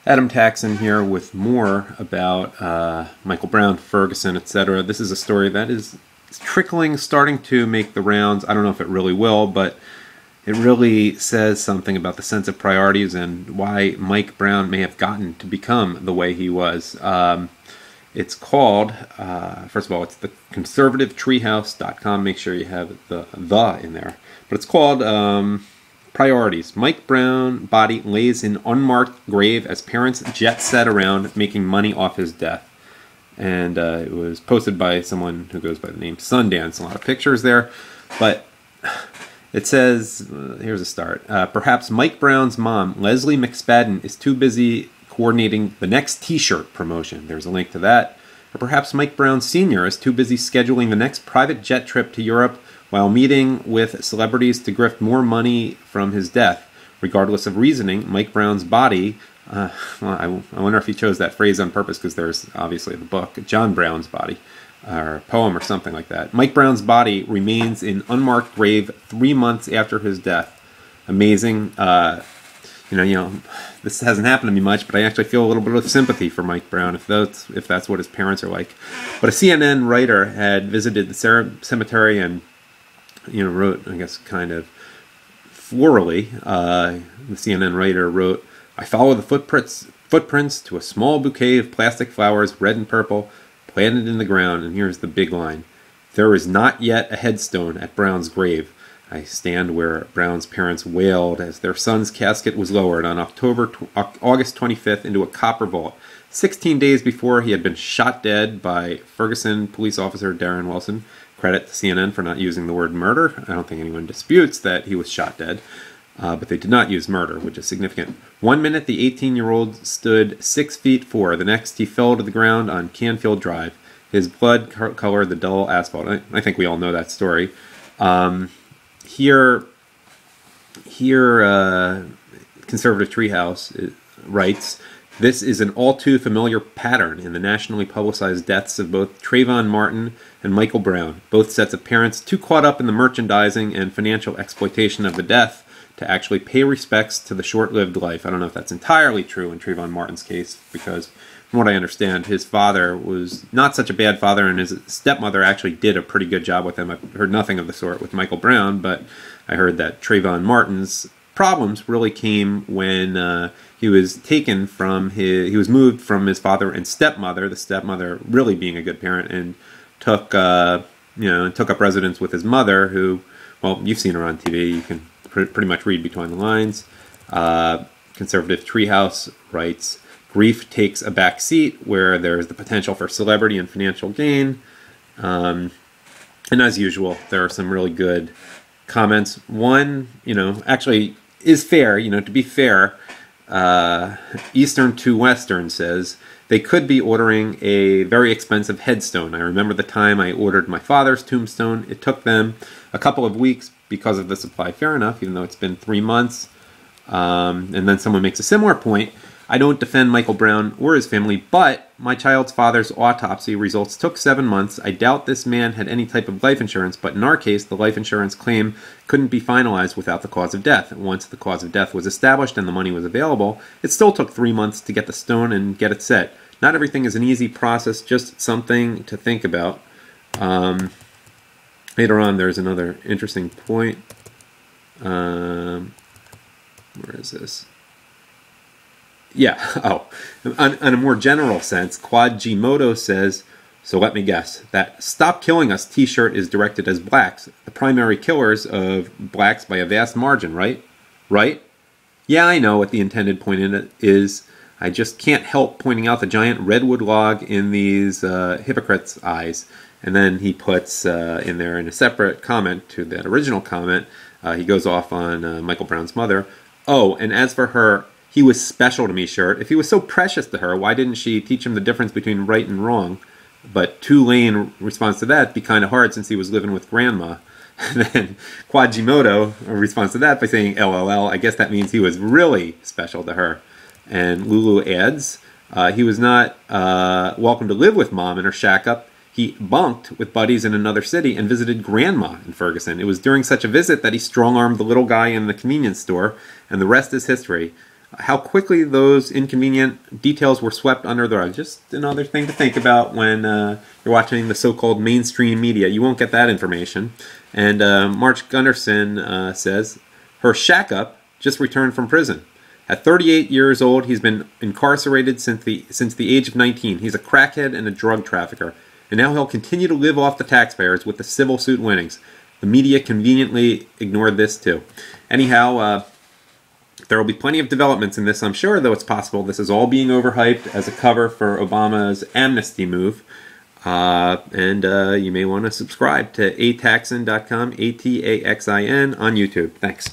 Adam Taxon here with more about Michael Brown, Ferguson, etc. This is a story that is trickling, starting to make the rounds. I don't know if it really will, but it really says something about the sense of priorities and why Mike Brown may have gotten to become the way he was. It's called, first of all, it's the conservativetreehouse.com. Make sure you have the in there. But it's called Priorities. Mike Brown body lays in unmarked grave as parents jet set around making money off his death. And it was posted by someone who goes by the name Sundance. A lot of pictures there. But it says, here's a start. Perhaps Mike Brown's mom, Leslie McSpadden, is too busy coordinating the next t-shirt promotion. There's a link to that. Or perhaps Mike Brown Sr. is too busy scheduling the next private jet trip to Europe while meeting with celebrities to grift more money from his death. Regardless of reasoning, Mike Brown's body, I wonder if he chose that phrase on purpose because there's obviously the book, John Brown's Body, or a poem or something like that. Mike Brown's body remains in unmarked grave 3 months after his death. Amazing. You know, this hasn't happened to me much, but I actually feel a little bit of sympathy for Mike Brown, if that's what his parents are like. But a CNN writer had visited the cemetery and, wrote, I guess, kind of florally. The CNN writer wrote, "I follow the footprints to a small bouquet of plastic flowers, red and purple, planted in the ground." And here's the big line: "There is not yet a headstone at Brown's grave. I stand where Brown's parents wailed as their son's casket was lowered on August 25th into a copper vault, 16 days before he had been shot dead by Ferguson police officer Darren Wilson." Credit to CNN for not using the word murder. I don't think anyone disputes that he was shot dead, but they did not use murder, which is significant. 1 minute, the 18-year-old stood 6 feet 4. The next, he fell to the ground on Canfield Drive. His blood colored the dull asphalt. I think we all know that story. Here, Conservative Treehouse writes, "This is an all too familiar pattern in the nationally publicized deaths of both Trayvon Martin and Michael Brown, both sets of parents too caught up in the merchandising and financial exploitation of the death to actually pay respects to the short-lived life." I don't know if that's entirely true in Trayvon Martin's case, because from what I understand, his father was not such a bad father, and his stepmother actually did a pretty good job with him. I've heard nothing of the sort with Michael Brown, but I heard that Trayvon Martin's problems really came when he was he was moved from his father and stepmother, the stepmother really being a good parent, and took up residence with his mother, who, well, you've seen her on TV. You can pretty much read between the lines. Conservative Treehouse writes, "Grief takes a back seat where there's the potential for celebrity and financial gain." And as usual, there are some really good comments. One, actually is fair, to be fair. Eastern to Western says, "They could be ordering a very expensive headstone. I remember the time I ordered my father's tombstone. It took them a couple of weeks because of the supply." Fair enough, even though it's been 3 months. And then someone makes a similar point. "I don't defend Michael Brown or his family, but my child's father's autopsy results took 7 months. I doubt this man had any type of life insurance, but in our case, the life insurance claim couldn't be finalized without the cause of death. Once the cause of death was established and the money was available, it still took 3 months to get the stone and get it set. Not everything is an easy process, just something to think about." Later on, there's another interesting point. Where is this? Yeah, on a more general sense, Quad-G-Moto says, "So let me guess, that 'Stop Killing Us' t-shirt is directed as blacks, the primary killers of blacks by a vast margin, right? Right? Yeah, I know what the intended point in it is. I just can't help pointing out the giant redwood log in these hypocrites' eyes." And then he puts in there, in a separate comment to that original comment, he goes off on Michael Brown's mother. "Oh, and as for her 'he was special to me' shirt, if he was so precious to her, why didn't she teach him the difference between right and wrong? But Tulane responds to that, 'Be kind of hard since he was living with grandma.'" And then Quadjimoto responds to that by saying, "LOL, I guess that means he was really special to her." And Lulu adds, "He was not welcome to live with mom in her shack up. He bunked with buddies in another city and visited grandma in Ferguson. It was during such a visit that he strong-armed the little guy in the convenience store, and the rest is history. How quickly those inconvenient details were swept under the rug. Just another thing to think about when you're watching the so-called mainstream media. You won't get that information. And March Gunderson says, her shack-up just returned from prison. At 38 years old, he's been incarcerated since the age of 19. He's a crackhead and a drug trafficker. And now he'll continue to live off the taxpayers with the civil suit winnings. The media conveniently ignored this too. Anyhow, there will be plenty of developments in this, I'm sure, though it's possible this is all being overhyped as a cover for Obama's amnesty move. And you may want to subscribe to ataxin.com, ATAXIN, on YouTube. Thanks.